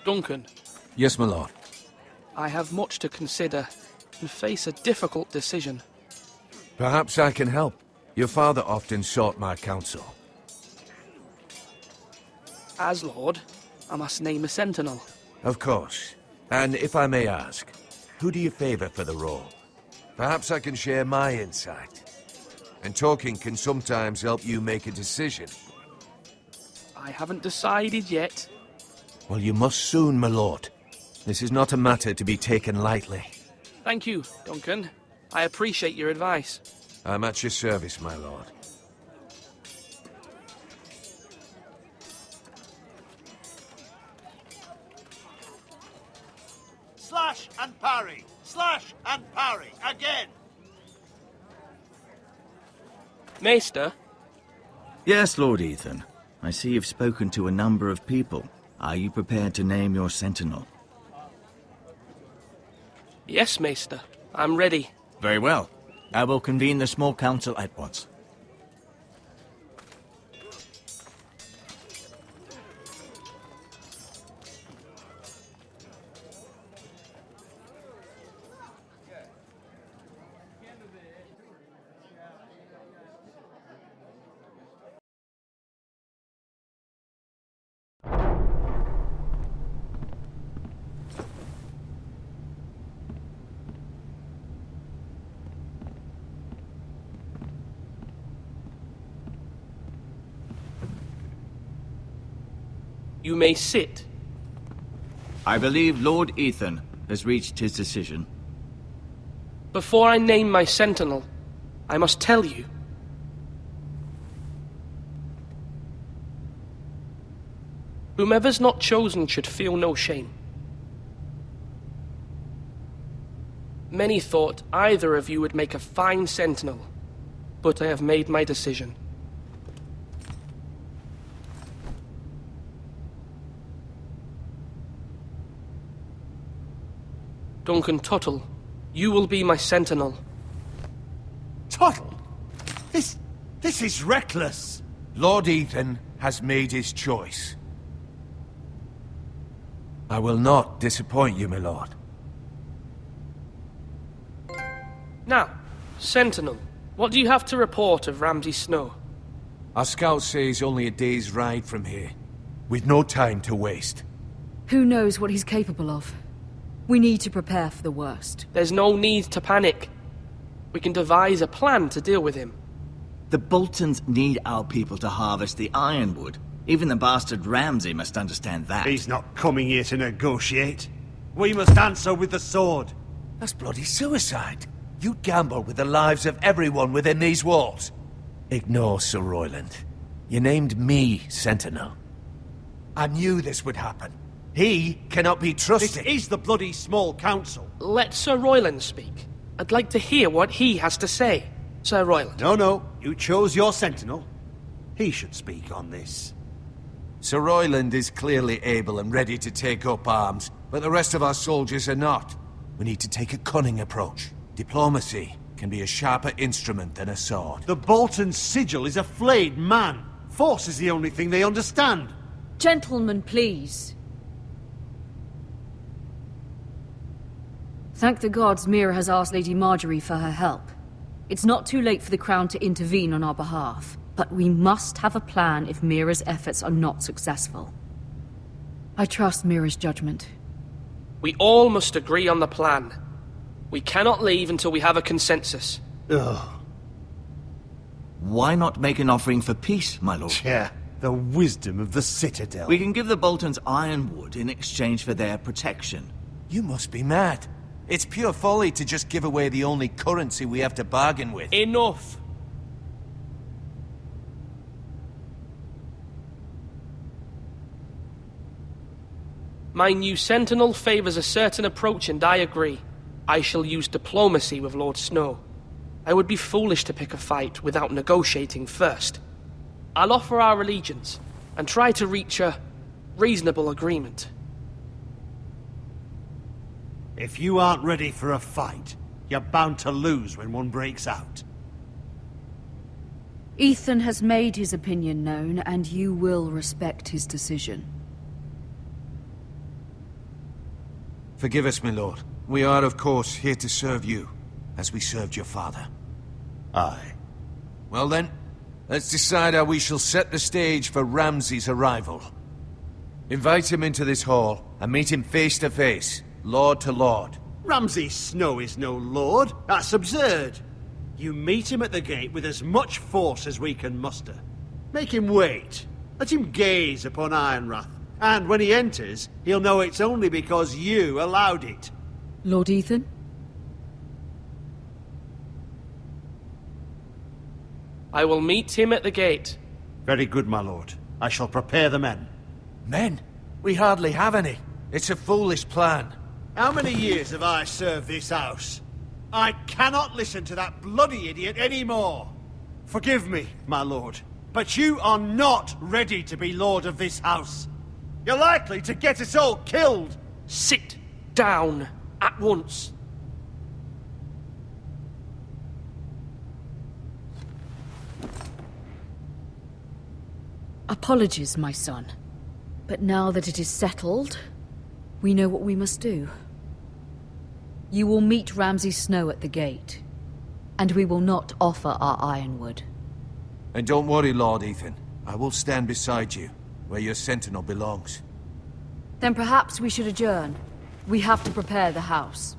Duncan. Yes, my lord. I have much to consider and face a difficult decision. Perhaps I can help. Your father often sought my counsel. As Lord, I must name a sentinel. Of course. And if I may ask, who do you favor for the role? Perhaps I can share my insight. And talking can sometimes help you make a decision. I haven't decided yet. Well, you must soon, my lord. This is not a matter to be taken lightly. Thank you, Duncan. I appreciate your advice. I'm at your service, my lord. Slash and parry! Slash and parry! Again! Maester? Yes, Lord Ethan. I see you've spoken to a number of people. Are you prepared to name your sentinel? Yes, Maester. I'm ready. Very well. I will convene the small council at once. You may sit. I believe Lord Ethan has reached his decision. Before I name my sentinel, I must tell you. Whomever's not chosen should feel no shame. Many thought either of you would make a fine sentinel, but I have made my decision. Duncan Tuttle, you will be my sentinel. Tuttle? This is reckless! Lord Ethan has made his choice. I will not disappoint you, my lord. Now, sentinel, what do you have to report of Ramsay Snow? Our scouts say he's only a day's ride from here, with no time to waste. Who knows what he's capable of? We need to prepare for the worst. There's no need to panic. We can devise a plan to deal with him. The Boltons need our people to harvest the ironwood. Even the bastard Ramsay must understand that. He's not coming here to negotiate. We must answer with the sword. That's bloody suicide. You'd gamble with the lives of everyone within these walls. Ignore Sir Royland. You named me Sentinel. I knew this would happen. He cannot be trusted. This is the bloody small council. Let Sir Royland speak. I'd like to hear what he has to say. Sir Royland. No. You chose your sentinel. He should speak on this. Sir Royland is clearly able and ready to take up arms, but the rest of our soldiers are not. We need to take a cunning approach. Diplomacy can be a sharper instrument than a sword. The Bolton sigil is a flayed man. Force is the only thing they understand. Gentlemen, please. Thank the gods Mira has asked Lady Marjorie for her help. It's not too late for the Crown to intervene on our behalf, but we must have a plan if Mira's efforts are not successful. I trust Mira's judgment. We all must agree on the plan. We cannot leave until we have a consensus. Ugh. Why not make an offering for peace, my lord? Yeah, the wisdom of the Citadel. We can give the Boltons ironwood in exchange for their protection. You must be mad. It's pure folly to just give away the only currency we have to bargain with. Enough! My new sentinel favors a certain approach, and I agree. I shall use diplomacy with Lord Snow. I would be foolish to pick a fight without negotiating first. I'll offer our allegiance, and try to reach a reasonable agreement. If you aren't ready for a fight, you're bound to lose when one breaks out. Ethan has made his opinion known, and you will respect his decision. Forgive us, my lord. We are, of course, here to serve you, as we served your father. Aye. Well then, let's decide how we shall set the stage for Ramsay's arrival. Invite him into this hall, and meet him face to face, lord to lord. Ramsay Snow is no lord. That's absurd. You meet him at the gate with as much force as we can muster. Make him wait. Let him gaze upon Ironrath. And when he enters, he'll know it's only because you allowed it. Lord Ethan? I will meet him at the gate. Very good, my lord. I shall prepare the men. Men? We hardly have any. It's a foolish plan. How many years have I served this house? I cannot listen to that bloody idiot anymore. Forgive me, my lord, but you are not ready to be lord of this house. You're likely to get us all killed. Sit down at once. Apologies, my son. But now that it is settled, we know what we must do. You will meet Ramsay Snow at the gate, and we will not offer our ironwood. And don't worry, Lord Ethan. I will stand beside you, where your sentinel belongs. Then perhaps we should adjourn. We have to prepare the house.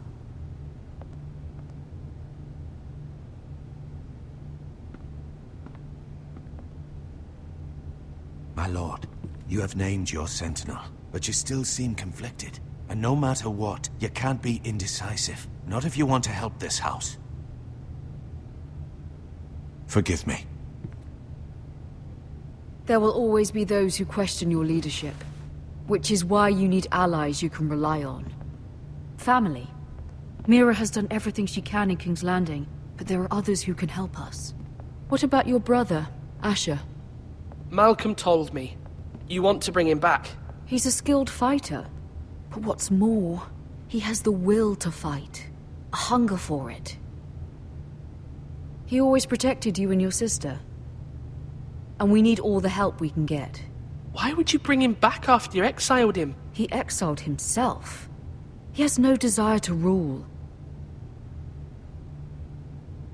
My lord, you have named your sentinel, but you still seem conflicted. And no matter what, you can't be indecisive. Not if you want to help this house. Forgive me. There will always be those who question your leadership, which is why you need allies you can rely on. Family. Mira has done everything she can in King's Landing, but there are others who can help us. What about your brother, Asher? Malcolm told me. You want to bring him back. He's a skilled fighter. But what's more, he has the will to fight. A hunger for it. He always protected you and your sister. And we need all the help we can get. Why would you bring him back after you exiled him? He exiled himself. He has no desire to rule.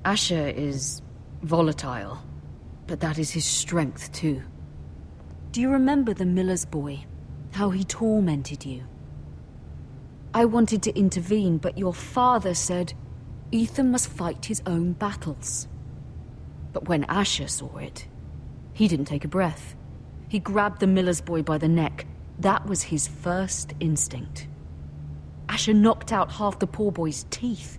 Asher is volatile, but that is his strength too. Do you remember the miller's boy? How he tormented you? I wanted to intervene, but your father said Ethan must fight his own battles. But when Asher saw it, he didn't take a breath. He grabbed the miller's boy by the neck. That was his first instinct. Asher knocked out half the poor boy's teeth.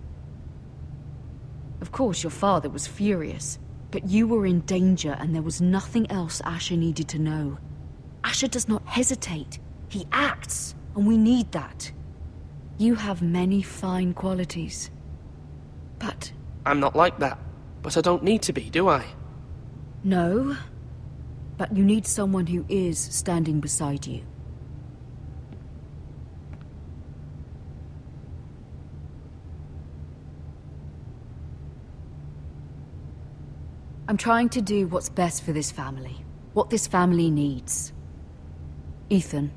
Of course, your father was furious, but you were in danger and there was nothing else Asher needed to know. Asher does not hesitate. He acts, and we need that. You have many fine qualities. But... I'm not like that. But I don't need to be, do I? No. But you need someone who is standing beside you. I'm trying to do what's best for this family. What this family needs. Ethan,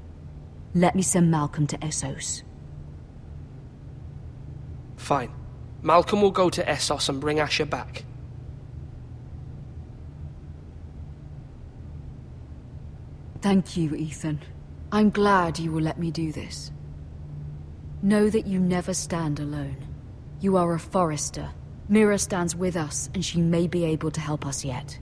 let me send Malcolm to Essos. Fine. Malcolm will go to Essos and bring Asher back. Thank you, Ethan. I'm glad you will let me do this. Know that you never stand alone. You are a Forrester. Mira stands with us, and she may be able to help us yet.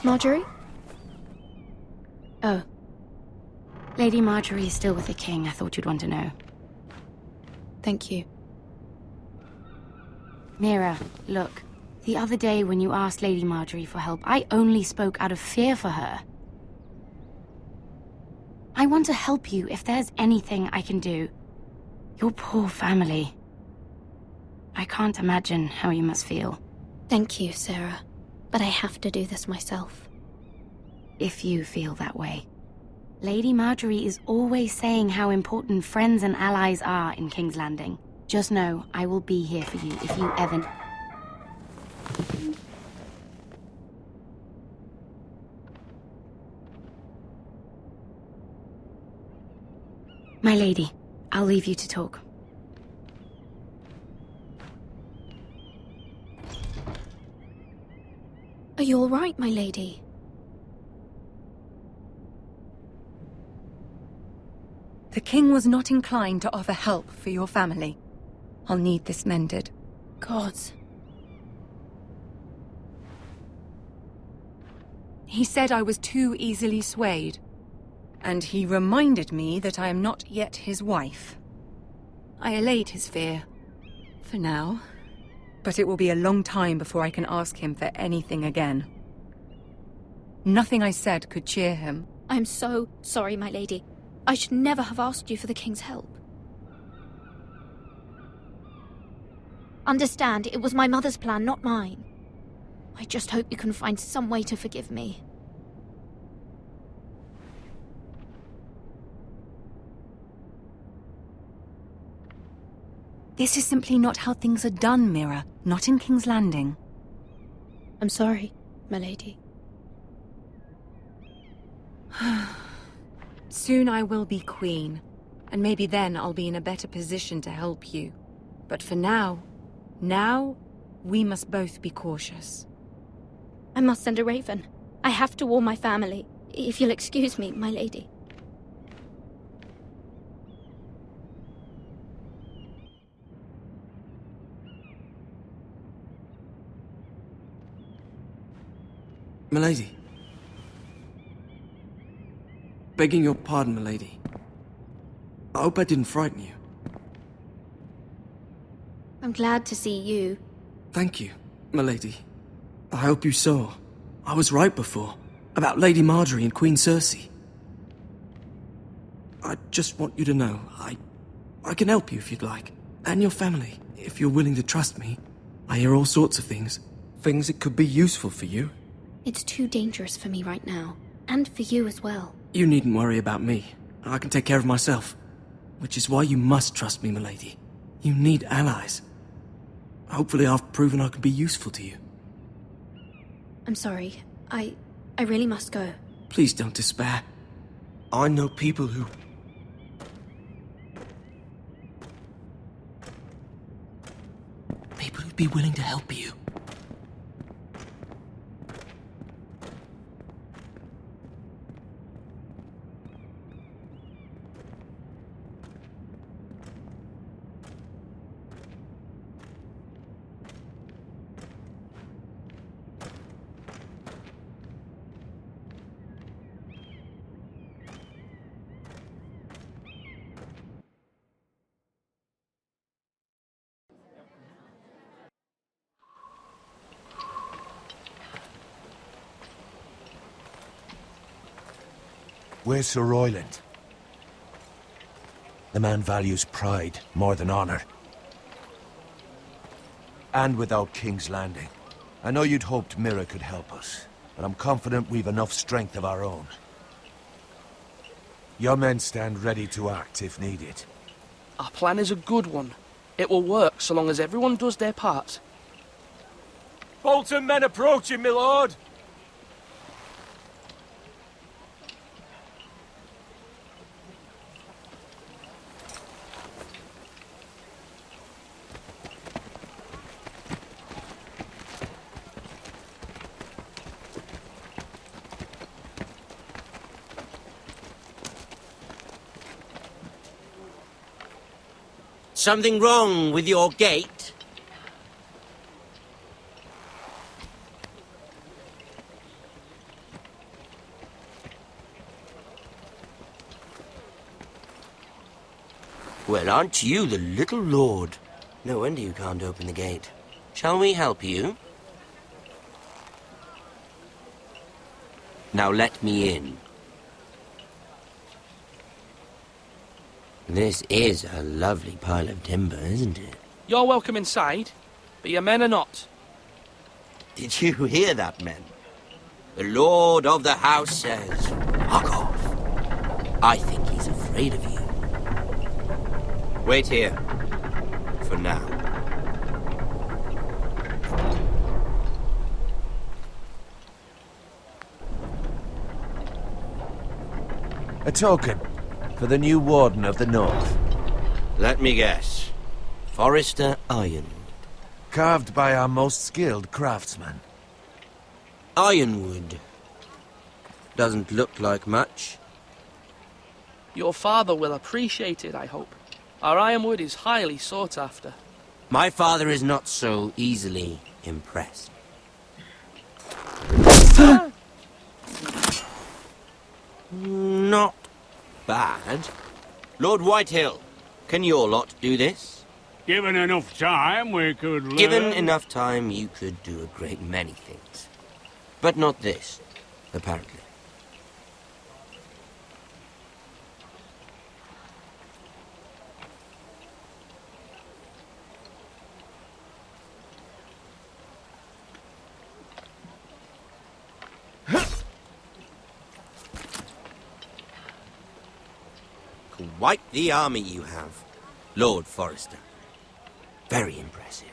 Marjorie? Oh. Lady Marjorie is still with the king. I thought you'd want to know. Thank you. Mira, look. The other day when you asked Lady Marjorie for help, I only spoke out of fear for her. I want to help you if there's anything I can do. Your poor family. I can't imagine how you must feel. Thank you, Sarah. But I have to do this myself. If you feel that way. Lady Marjorie is always saying how important friends and allies are in King's Landing. Just know, I will be here for you if you ever... My lady, I'll leave you to talk. Are you all right, my lady? The king was not inclined to offer help for your family. I'll need this mended. Gods. He said I was too easily swayed. And he reminded me that I am not yet his wife. I allayed his fear. For now. But it will be a long time before I can ask him for anything again. Nothing I said could cheer him. I'm so sorry, my lady. I should never have asked you for the king's help. Understand, it was my mother's plan, not mine. I just hope you can find some way to forgive me. This is simply not how things are done, Mira. Not in King's Landing. I'm sorry, my lady. Soon I will be queen, and maybe then I'll be in a better position to help you. But for now, we must both be cautious. I must send a raven. I have to warn my family. If you'll excuse me, my lady. Milady. Begging your pardon, milady. I hope I didn't frighten you. I'm glad to see you. Thank you, milady. I hope you saw. I was right before. About Lady Marjorie and Queen Cersei. I just want you to know, I can help you if you'd like. And your family, if you're willing to trust me. I hear all sorts of things. Things that could be useful for you. It's too dangerous for me right now. And for you as well. You needn't worry about me. I can take care of myself. Which is why you must trust me, milady. You need allies. Hopefully I've proven I can be useful to you. I'm sorry. I really must go. Please don't despair. I know people who... People who'd be willing to help you. Where's Sir Royland? The man values pride more than honor. And without King's Landing. I know you'd hoped Mira could help us, but I'm confident we've enough strength of our own. Your men stand ready to act if needed. Our plan is a good one. It will work so long as everyone does their part. Bolton men approaching, my lord! Something wrong with your gate? Well, aren't you the little lord? No wonder you can't open the gate. Shall we help you? Now let me in. This is a lovely pile of timber, isn't it? You're welcome inside, but your men are not. Did you hear that, men? The lord of the house says, fuck off. I think he's afraid of you. Wait here. For now. A token for the new Warden of the North. Let me guess. Forrester Ironwood. Carved by our most skilled craftsman. Ironwood. Doesn't look like much. Your father will appreciate it, I hope. Our ironwood is highly sought after. My father is not so easily impressed. Not bad. Lord Whitehill, can your lot do this? Given enough time, we could learn. Given enough time, you could do a great many things. But not this, apparently. Quite the army you have, Lord Forrester. Very impressive.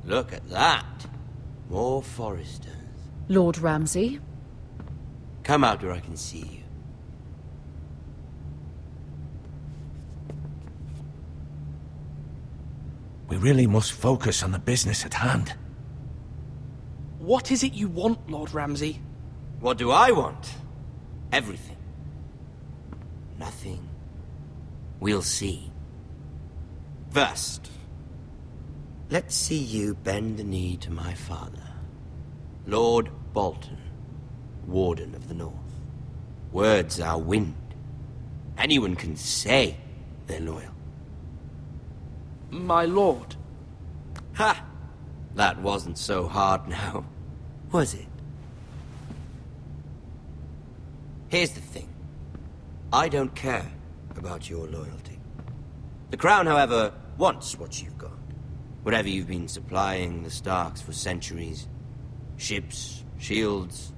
Look at that. More Forresters. Lord Ramsay? Come out where I can see you. We really must focus on the business at hand. What is it you want, Lord Ramsay? What do I want? Everything. Nothing. We'll see. First, let's see you bend the knee to my father, Lord Bolton, Warden of the North. Words are wind. Anyone can say they're loyal. My lord. Ha! That wasn't so hard now, was it? Here's the thing. I don't care about your loyalty. The Crown, however, wants what you've got. Whatever you've been supplying the Starks for centuries. Ships, shields,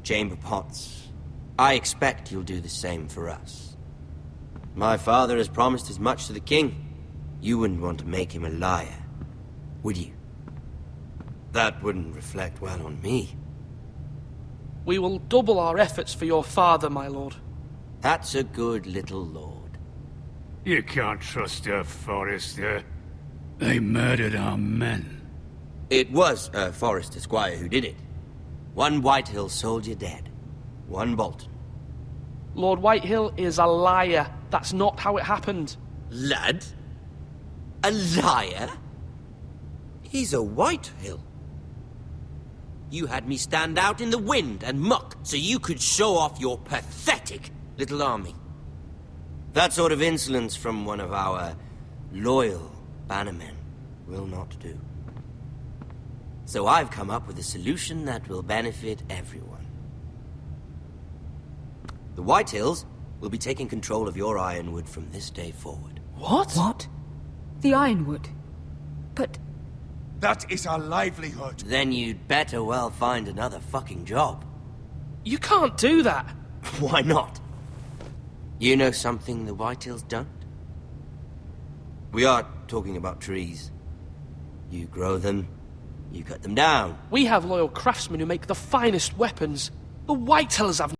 chamber pots. I expect you'll do the same for us. My father has promised as much to the king. You wouldn't want to make him a liar, would you? That wouldn't reflect well on me. We will double our efforts for your father, my lord. That's a good little lord. You can't trust her, Forrester. They murdered our men. It was a Forrester squire who did it. One Whitehill soldier dead. One Bolton. Lord Whitehill is a liar. That's not how it happened. Lad? A liar? He's a Whitehill. You had me stand out in the wind and muck so you could show off your pathetic little army. That sort of insolence from one of our loyal bannermen will not do. So I've come up with a solution that will benefit everyone. The Whitehills will be taking control of your ironwood from this day forward. What? What? The Ironwood? But... That is our livelihood. Then you'd better well find another fucking job. You can't do that. Why not? You know something the Whitehills don't? We are talking about trees. You grow them, You cut them down. We have loyal craftsmen who make the finest weapons. The Whitetailers have